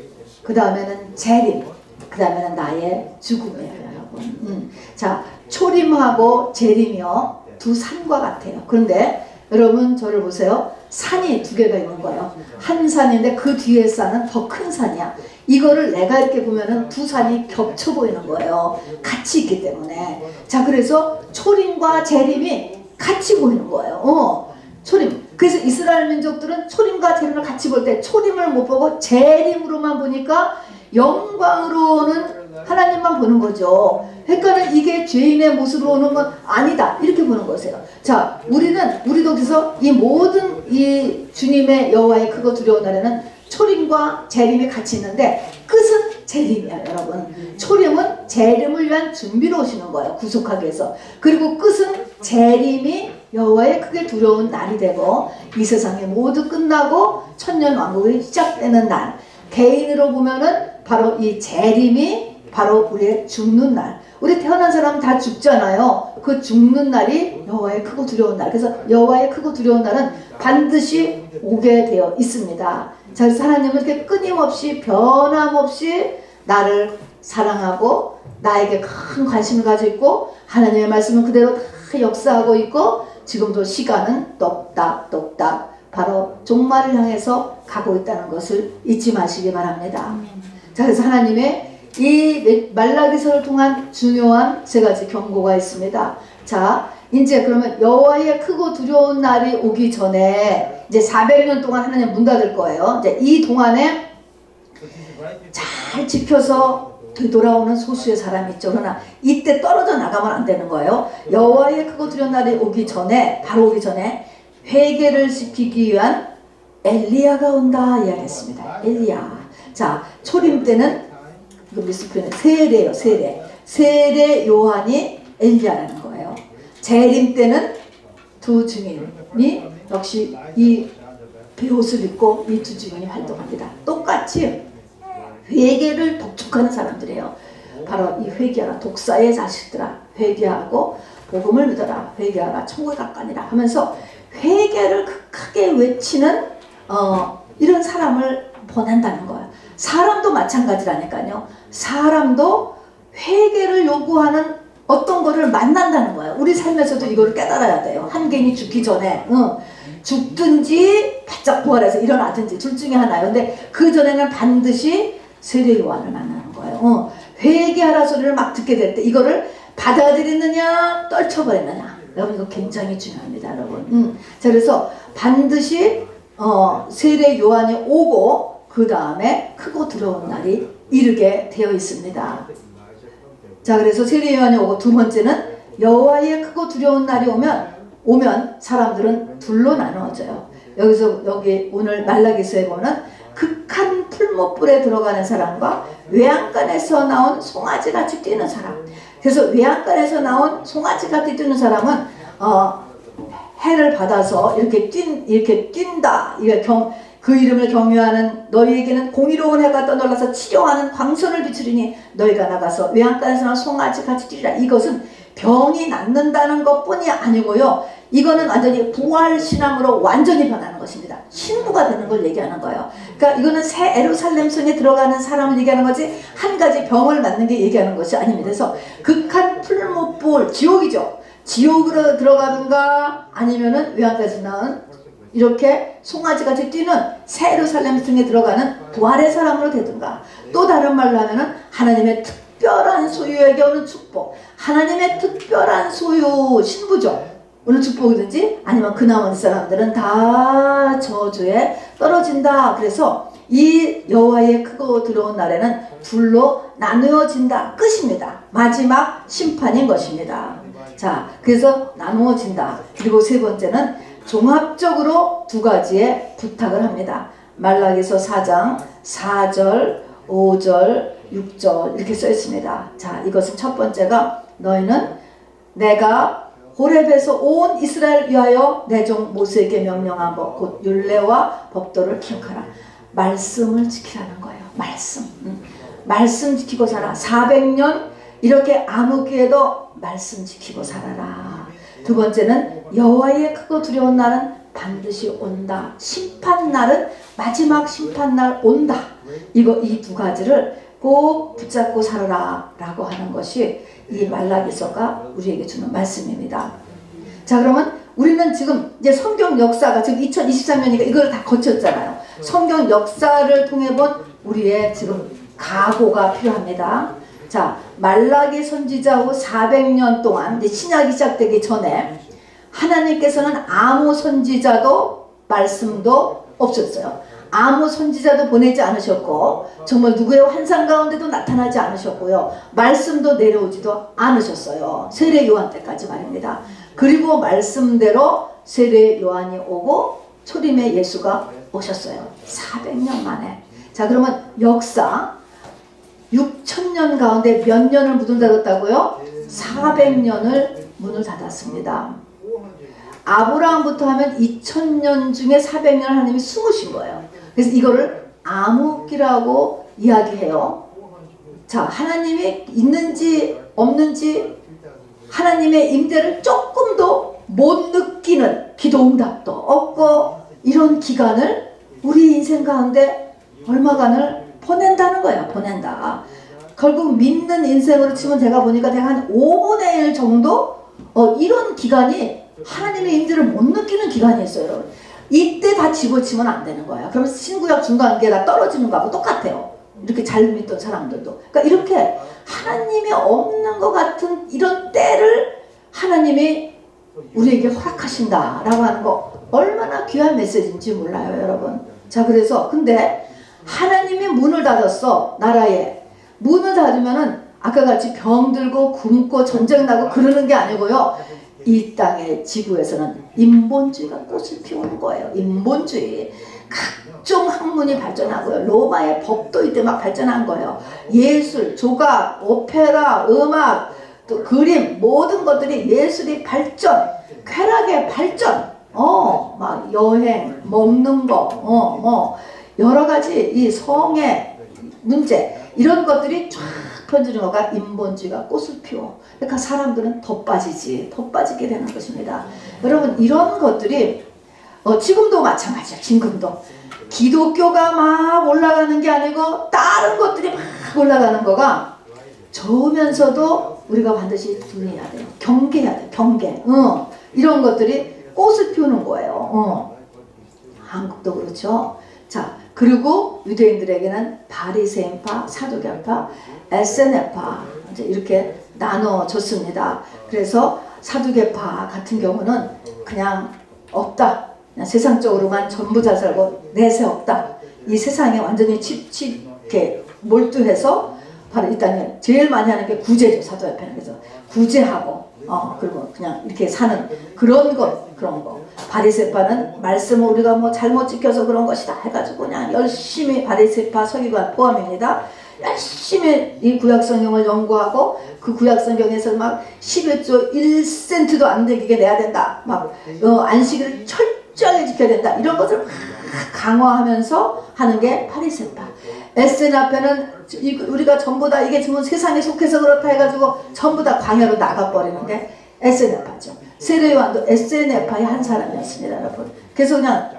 그 다음에는 재림, 그 다음에는 나의 죽음이에요, 여러분. 자, 초림하고 재림이요, 두 산과 같아요. 그런데 여러분 저를 보세요. 산이 두 개가 있는 거예요. 한 산인데 그 뒤에 산은 더 큰 산이야. 이거를 내가 이렇게 보면은 두 산이 겹쳐 보이는 거예요. 같이 있기 때문에. 자, 그래서 초림과 재림이 같이 보이는 거예요. 초림. 그래서 이스라엘 민족들은 초림과 재림을 같이 볼 때 초림을 못 보고 재림으로만 보니까 영광으로는 하나님만 보는 거죠. 그러니까 이게 죄인의 모습으로 오는 건 아니다, 이렇게 보는 거세요. 자, 우리도 그래서 이 모든 이 주님의 여호와의 크고 두려운 날에는 초림과 재림이 같이 있는데 끝은 재림이야, 여러분. 초림은 재림을 위한 준비로 오시는 거예요, 구속하기 위해서. 그리고 끝은 재림이 여호와의 크게 두려운 날이 되고 이 세상이 모두 끝나고 천년 왕국이 시작되는 날. 개인으로 보면은 바로 이 재림이 바로 우리의 죽는 날. 우리 태어난 사람 다 죽잖아요. 그 죽는 날이 여호와의 크고 두려운 날. 그래서 여호와의 크고 두려운 날은 반드시 오게 되어 있습니다. 자, 그래서 하나님은 이렇게 끊임없이 변함없이 나를 사랑하고 나에게 큰 관심을 가지고 있고 하나님의 말씀은 그대로 다 역사하고 있고 지금도 시간은 똑딱똑딱 바로 종말을 향해서 가고 있다는 것을 잊지 마시기 바랍니다. 자, 그래서 하나님의 이 말라기서를 통한 중요한 세 가지 경고가 있습니다. 자, 이제 그러면 여호와의 크고 두려운 날이 오기 전에 이제 400년 동안 하나님 문 닫을 거예요. 이제 이 동안에 잘 지켜서 되돌아오는 소수의 사람이 있죠. 그러나 이때 떨어져 나가면 안 되는 거예요. 여호와의 크고 두려운 날이 오기 전에, 바로 오기 전에 회개를 시키기 위한 엘리야가 온다 이야기했습니다. 엘리야. 자, 초림 때는 세례예요. 세례 요한이 엘리야라는 거예요. 재림 때는 두 증인이 역시 이 베옷을 입고 이 두 증인이 활동합니다. 똑같이 회개를 독촉하는 사람들이에요. 바로 이 회개하라, 독사의 자식들아 회개하고 복음을 믿어라, 회개하라, 천국에 가까니라 하면서 회개를 크게 외치는 이런 사람을 보낸다는 거예요. 사람도 마찬가지라니까요. 사람도 회개를 요구하는 어떤 거를 만난다는 거예요. 우리 삶에서도 이거를 깨달아야 돼요. 한 개인이 죽기 전에 죽든지 바짝 부활해서 일어나든지 둘 중에 하나예요. 근데 그 전에는 반드시 세례 요한을 만나는 거예요. 회개하라 소리를 막 듣게 될 때 이거를 받아들이느냐 떨쳐버리느냐, 여러분 이거 굉장히 중요합니다, 여러분. 자, 그래서 반드시 세례 요한이 오고 그 다음에 크고 두려운 날이 이르게 되어 있습니다. 자, 그래서 세례 요한이 오고 두 번째는 여호와의 크고 두려운 날이 오면 사람들은 둘로 나누어져요. 여기 오늘 말라기서에 보면 극한 풀목불에 들어가는 사람과 외양간에서 나온 송아지같이 뛰는 사람. 그래서 외양간에서 나온 송아지같이 뛰는 사람은 해를 받아서 이렇게 뛴다. 그 이름을 경외하는 너희에게는 공의로운 해가 떠올라서 치료하는 광선을 비추리니 너희가 나가서 외양간에서 나온 송아지같이 뛰리라. 이것은 병이 낫는다는 것뿐이 아니고요. 이거는 완전히 부활신앙으로 완전히 변하는 것입니다. 신부가 되는 걸 얘기하는 거예요. 그러니까 이거는 새 예루살렘 성에 들어가는 사람을 얘기하는 거지 한 가지 병을 맞는 게 얘기하는 것이 아닙니다. 그래서 극한 풀목불, 지옥이죠. 지옥으로 들어가든가 아니면은 외양간에서 나온 이렇게 송아지같이 뛰는 새 예루살렘 성에 들어가는 부활의 사람으로 되든가, 또 다른 말로 하면은 하나님의 특별한 소유에게 오는 축복, 하나님의 특별한 소유 신부죠. 어느 축복이든지 아니면 그 나머지 사람들은 다 저주에 떨어진다. 그래서 이 여호와의 크고 두려운 날에는 둘로 나누어진다. 끝입니다. 마지막 심판인 것입니다. 자, 그래서 나누어진다. 그리고 세 번째는 종합적으로 두 가지의 부탁을 합니다. 말라기서 4장 4절, 5절, 6절 이렇게 써 있습니다. 자, 이것은 첫 번째가 너희는 내가 호렙에서 온 이스라엘 위하여 내 종 모세에게 명령한 법 곧 율례와 법도를 기억하라. 말씀을 지키라는 거예요. 말씀 지키고 살아. 400년 이렇게 암흑기에도 말씀 지키고 살아라. 두 번째는 여호와의 크고 두려운 날은 반드시 온다. 심판날은 마지막 심판날 온다. 이 두 가지를 꼭 붙잡고 살아라 라고 하는 것이 이 말라기서가 우리에게 주는 말씀입니다. 자, 그러면 우리는 지금 이제 성경 역사가 지금 2023년이니까 이걸 다 거쳤잖아요. 성경 역사를 통해 본 우리의 지금 각오가 필요합니다. 자, 말라기 선지자 후 400년 동안 이제 신약이 시작되기 전에 하나님께서는 아무 선지자도 말씀도 없었어요. 아무 선지자도 보내지 않으셨고 정말 누구의 환상 가운데도 나타나지 않으셨고요. 말씀도 내려오지도 않으셨어요. 세례 요한 때까지 말입니다. 그리고 말씀대로 세례 요한이 오고 초림의 예수가 오셨어요. 400년 만에. 자, 그러면 역사 6000년 가운데 몇 년을 문을 닫았다고요? 400년을 문을 닫았습니다. 아브라함부터 하면 2000년 중에 400년 하나님이 숨으신 거예요. 그래서 이거를 암흑기라고 이야기해요. 자, 하나님이 있는지 없는지 하나님의 임재를 조금도 못 느끼는 기도응답도 없고 이런 기간을 우리 인생 가운데 얼마간을 보낸다는 거예요. 보낸다. 결국 믿는 인생으로 치면 제가 보니까 내가 한 5분의 1 정도 이런 기간이 하나님의 임재를 못 느끼는 기간이 있어요. 여러분. 이때 다 집어치면 안 되는 거예요. 그러면 신구약 중간계가 떨어지는 거하고 똑같아요. 이렇게 잘 믿던 사람들도. 그러니까 이렇게 하나님이 없는 것 같은 이런 때를 하나님이 우리에게 허락하신다라고 하는 거 얼마나 귀한 메시지인지 몰라요, 여러분. 자, 그래서 근데 하나님이 문을 닫았어. 나라에. 문을 닫으면은 아까 같이 병들고 굶고 전쟁 나고 그러는 게 아니고요. 이 땅의 지구에서는 인본주의가 꽃을 피우는 거예요. 인본주의. 각종 학문이 발전하고요. 로마의 법도 이때 막 발전한 거예요. 예술, 조각, 오페라, 음악, 또 그림 모든 것들이 예술이 발전, 쾌락의 발전, 막 여행, 먹는 거, 여러 가지 이 성의 문제 이런 것들이 쫙 펴지는 거가 인본주의가 꽃을 피워. 그러니까 사람들은 더 빠지게 되는 것입니다. 여러분 이런 것들이 지금도 마찬가지죠. 지금도 기독교가 막 올라가는 게 아니고 다른 것들이 막 올라가는 거가 좋으면서도 우리가 반드시 주의해야 돼요. 경계해야 돼요. 경계. 이런 것들이 꽃을 피우는 거예요. 한국도 그렇죠. 자, 그리고 유대인들에게는 바리새인파, 사두개파, 에세네파 이렇게 나눠졌습니다. 그래서 사두개파 같은 경우는 그냥 없다. 그냥 세상적으로만 전부 잘 살고 내세 없다. 이 세상에 완전히 이렇게 몰두해서 바로 일단 제일 많이 하는 게 구제죠. 사두개파는. 그래서 구제하고 그리고 그냥 이렇게 사는 그런 거. 바리새파는 말씀을 우리가 뭐 잘못 지켜서 그런 것이다 해가지고 그냥 열심히 바리새파 서기관 포함입니다. 열심히 이 구약성경을 연구하고 그 구약성경에서 막 11조 1센트도 안 되게 내야 된다. 막 안식일을 철저하게 지켜야 된다. 이런 것을 막 강화하면서 하는 게 바리새파. 에세나파는 우리가 전부 다 이게 지금 세상에 속해서 그렇다 해가지고 전부 다 광야로 나가버리는 게 에세네파죠. 세례요한도 에세네파의 한 사람이었습니다, 여러분. 그래서 그냥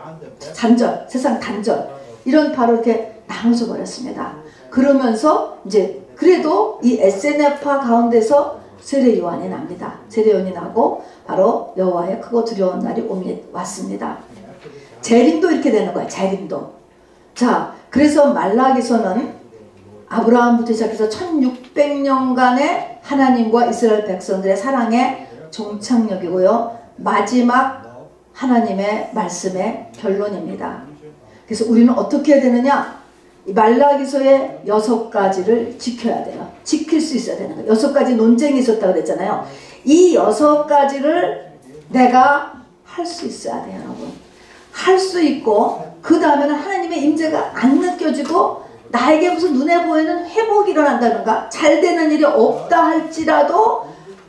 단절, 세상 단절 이런 바로 이렇게 나눠져 버렸습니다. 그러면서 이제 그래도 이 에세네파 가운데서 세례요한이 납니다. 세례요한이 나고 바로 여호와의 크고 두려운 날이 왔습니다. 재림도 이렇게 되는 거예요. 재림도. 자, 그래서 말라기서는 아브라함부터 시작해서 1600년간의 하나님과 이스라엘 백성들의 사랑의 종착역이고요. 마지막 하나님의 말씀의 결론입니다. 그래서 우리는 어떻게 해야 되느냐? 이 말라기서의 6가지를 지켜야 돼요. 지킬 수 있어야 되는 거예요. 6가지 논쟁이 있었다고 그랬잖아요. 이 6가지를 내가 할 수 있어야 돼요, 여러분. 할 수 있고 그 다음에는 하나님의 임재가 안 느껴지고 나에게 무슨 눈에 보이는 회복이 일어난다든가 잘 되는 일이 없다 할지라도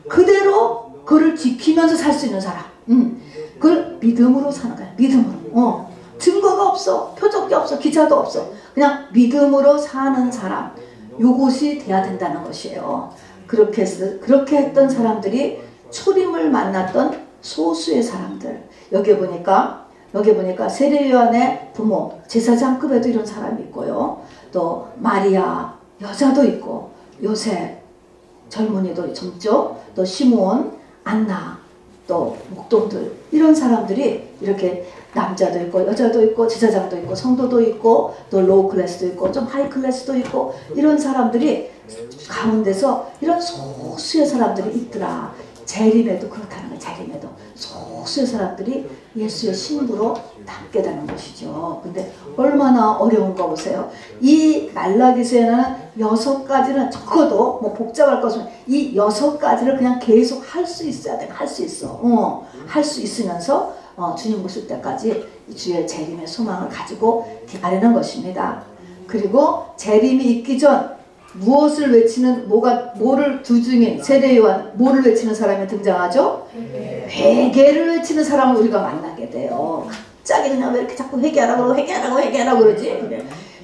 그대로 그를 지키면서 살 수 있는 사람. 그걸 믿음으로 사는 거야. 믿음으로. 증거가 없어. 표적이 없어. 기사도 없어. 그냥 믿음으로 사는 사람. 요것이 돼야 된다는 것이에요. 그렇게 했던 사람들이 초림을 만났던 소수의 사람들. 여기 보니까 세례요한의 부모, 제사장급에도 이런 사람이 있고요. 또 마리아, 여자도 있고, 요셉, 젊은이도 젊죠. 또 시므온, 안나, 또 목동들 이런 사람들이 이렇게 남자도 있고 여자도 있고 제사장도 있고 성도도 있고 또 로우 클래스도 있고 좀 하이 클래스도 있고 이런 사람들이 가운데서 이런 소수의 사람들이 있더라. 재림에도 그렇다는 거예요. 재림에도 소수의 사람들이 예수의 신부로 담게되는 것이죠. 근데 얼마나 어려운가 보세요. 이 말라기서에는 6가지는 적어도 뭐 복잡할 것은 이 6가지를 그냥 계속 할 수 있어야 돼. 할 수 있어. 할 수 있으면서 주님 오실 때까지 주의 재림의 소망을 가지고 기다리는 것입니다. 그리고 재림이 있기 전 무엇을 외치는 뭐를 두 중인 세례요한 뭐를 외치는 사람이 등장하죠? 회개를 외치는 사람을 우리가 만나게 돼요. 갑자기 그냥 왜 이렇게 자꾸 회개하라고 그러지?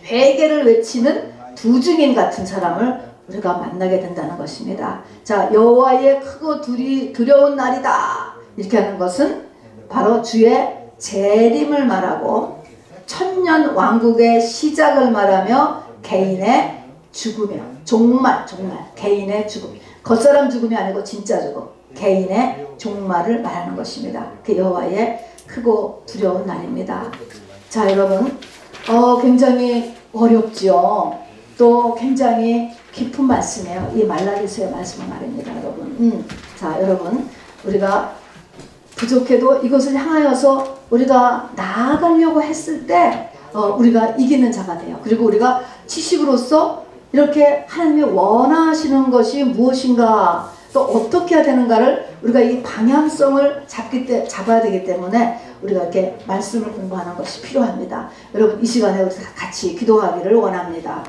회개를 외치는 두 증인 같은 사람을 우리가 만나게 된다는 것입니다. 자, 여호와의 크고 두려운 날이다. 이렇게 하는 것은 바로 주의 재림을 말하고 천년 왕국의 시작을 말하며 개인의 죽음이요. 정말 개인의 죽음. 겉사람 죽음이 아니고 진짜 죽음. 개인의 종말을 말하는 것입니다. 그 여호와의 크고 두려운 날입니다. 자, 여러분, 굉장히 어렵지요. 또 굉장히 깊은 말씀이에요. 이 말라기서의 말씀은 말입니다, 여러분. 자, 여러분, 우리가 부족해도 이것을 향하여서 우리가 나아가려고 했을 때 우리가 이기는 자가 돼요. 그리고 우리가 지식으로서 이렇게 하나님이 원하시는 것이 무엇인가 또 어떻게 해야 되는가를 우리가 이 방향성을 잡아야 되기 때문에 우리가 이렇게 말씀을 공부하는 것이 필요합니다. 여러분, 이 시간에 우리 같이 기도하기를 원합니다.